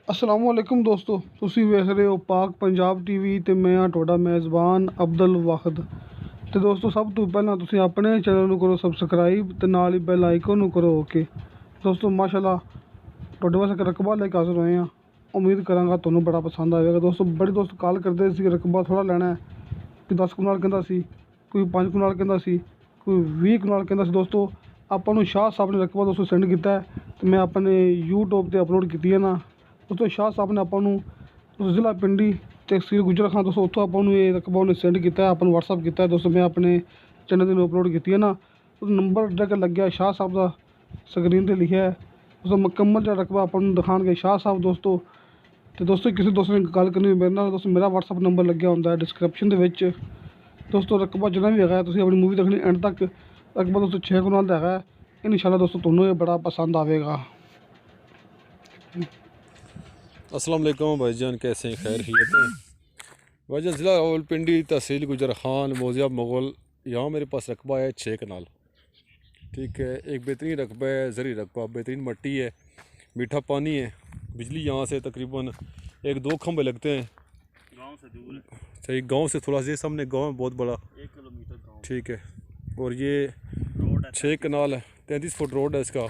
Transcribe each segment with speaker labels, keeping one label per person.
Speaker 1: अस्सलाम वालेकुम दोस्तों, ਤੁਸੀਂ ਵੇਖ ਰਹੇ ਹੋ ਪਾਕ ਪੰਜਾਬ ਟੀਵੀ ਤੇ ਮੈਂ ਆ ਤੁਹਾਡਾ ਮੇਜ਼ਬਾਨ ਅਬਦੁਲ ਵਾਹਿਦ। ਤੇ ਦੋਸਤੋ, ਸਭ ਤੋਂ ਪਹਿਲਾਂ ਤੁਸੀਂ ਆਪਣੇ ਚੈਨਲ ਨੂੰ ਕਰੋ ਸਬਸਕ੍ਰਾਈਬ ਤੇ ਨਾਲ ਹੀ ਬੈਲ ਆਈਕਨ ਨੂੰ ਕਰੋ ਓਕੇ। ਦੋਸਤੋ ਮਾਸ਼ਾਅੱਲਾ ਤੁਹਾਡੇ ਵਾਸਤੇ ਇੱਕ ਰਕਬਾ ਲੈ ਕੇ ਹਾਜ਼ਰ ਹੋਏ ਹਾਂ। ਉਮੀਦ ਕਰਾਂਗਾ ਤੁਹਾਨੂੰ ਬੜਾ ਪਸੰਦ ਆਵੇਗਾ। ਦੋਸਤੋ ਬੜੇ ਦੋਸਤ ਕਾਲ ਕਰਦੇ ਸੀ ਰਕਬਾ ਥੋੜ੍ਹਾ ਲੈਣਾ ਹੈ, ਕੋਈ 10 ਕਨਾਲ ਕਹਿੰਦਾ ਸੀ, ਕੋਈ 5 ਕਨਾਲ ਕਹਿੰਦਾ ਸੀ, ਕੋਈ 20 ਕਨਾਲ ਕਹਿੰਦਾ ਸੀ। ਦੋਸਤੋ ਆਪਾਂ ਨੂੰ ਸ਼ਾਹ ਸਾਹਿਬ ਨੇ ਰਕਬਾ ਦੋਸਤੋ ਸੈਂਡ ਕੀਤਾ ਹੈ ਤੇ ਮੈਂ ਆਪਣੇ YouTube ਤੇ ਅਪਲੋਡ ਕੀਤੀ ਹੈ ਨਾ। ਦੋਸਤੋ ਸ਼ਾਹ ਸਾਹਿਬ ਨੇ ਆਪਾਂ ਨੂੰ ਜ਼ਿਲ੍ਹਾ ਪਿੰਡੀ ਤਹਿਸੀਲ ਗੁਜਰਾ ਖਾਂ ਦੋਸਤੋ ਉੱਥੋਂ ਆਪਾਂ ਨੂੰ ਇਹ ਰਕਬਾ ਉਹਨੇ ਸੈਂਡ ਕੀਤਾ, ਆਪਾਂ ਨੂੰ WhatsApp ਕੀਤਾ। ਦੋਸਤੋ ਮੈਂ ਆਪਣੇ ਚੈਨਲ ਦੇ ਨੂੰ ਅਪਲੋਡ ਕੀਤੀ ਹੈ ਨਾ। ਉਹ ਨੰਬਰ ਜਿਹੜਾ ਲੱਗਿਆ ਸ਼ਾਹ ਸਾਹਿਬ ਦਾ ਸਕਰੀਨ 'ਤੇ ਲਿਖਿਆ ਹੈ। ਦੋਸਤੋ ਮੁਕੰਮਲ ਜਿਹੜਾ ਰਕਬਾ ਆਪਾਂ ਨੂੰ ਦਿਖਾਉਣਗੇ ਸ਼ਾਹ ਸਾਹਿਬ ਦੋਸਤੋ। ਤੇ ਦੋਸਤੋ ਕਿਸੇ ਦੋਸਤ ਨੇ ਗੱਲ ਕਰਨੀ ਮੇਰੇ ਨਾਲ, ਦੋਸਤੋ ਮੇਰਾ WhatsApp ਨੰਬਰ ਲੱਗਿਆ ਹੁੰਦਾ ਡਿਸਕ੍ਰਿਪਸ਼ਨ ਦੇ ਵਿੱਚ। ਦੋਸਤੋ ਰਕਬਾ ਜਿੰਨਾ ਵੀ ਹੈਗਾ ਤੁਸੀਂ ਆਪਣੀ ਮੂਵੀ ਦੇਖਣੀ ਐਂਡ ਤੱਕ। ਰਕਬਾ ਦੋਸਤੋ 6 ਕਨਾਲ ਦਾ ਹੈਗਾ। इंशाल्लाह दोस्तों ਤੁਹਾਨੂੰ ਇਹ बड़ा पसंद आएगा।
Speaker 2: अस्सलाम वालेकुम भाईजान, कैसे हैं? खैर खैरियत है भाईजान। ज़िला रावलपिंडी तहसील गुजर खान मौज़िया मुग़ल, यहाँ मेरे पास रकबा है 6 कनाल। ठीक है, एक बेहतरीन रकबा है, ज़री रकबा, बेहतरीन मट्टी है, मीठा पानी है। बिजली यहाँ से तकरीबन 1-2 खंभे लगते हैं, गांव से दूर है। सही, गांव से थोड़ा सा सामने गांव है बहुत बड़ा, 1 किलोमीटर गांव। ठीक है, और ये 6 कनाल है, 33 फुट रोड है इसका,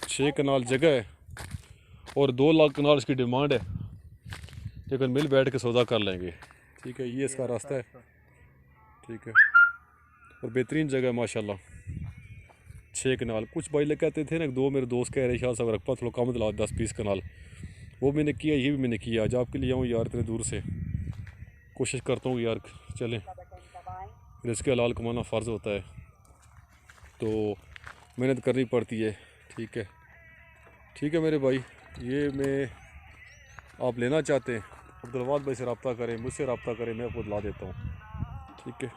Speaker 2: 6 कनाल जगह है और 2 लाख कनाल इसकी डिमांड है। लेकिन मिल बैठ के सौदा कर लेंगे। ठीक है, ये इसका रास्ता है। ठीक है, और बेहतरीन जगह है माशाल्लाह, 6 कनाल। कुछ भाई लोग कहते थे ना, 2 मेरे दोस्त कह रहे शाह साहब रकबा थोड़ा कम दिला 10-20 कनाल। वो मैंने किया, ये भी मैंने किया। आज आपके लिए आऊँ यार इतने दूर से, कोशिश करता हूँ यार चलें, रिज़्क़ हलाल कमाना फ़र्ज़ होता है तो मेहनत करनी पड़ती है। ठीक है, ठीक है मेरे भाई, ये मैं आप लेना चाहते हैं अब्दुल भाई से रब्ता करें, मुझसे रब्ता करें, मैं आपको दिला देता हूँ। ठीक है,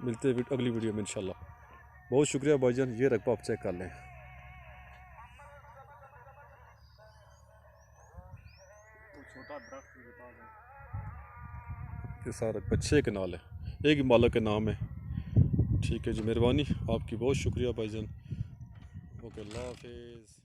Speaker 2: मिलते हैं अगली वीडियो में इंशाल्लाह। बहुत शुक्रिया भाईजान, ये रकबा आप चेक कर लें। ये सारा रकबा 6 कनाल है, एक ही मालिक के नाम है। ठीक है जी, मेहरबानी आपकी, बहुत शुक्रिया भाईजान। ओके, अल्लाह हाफिज़।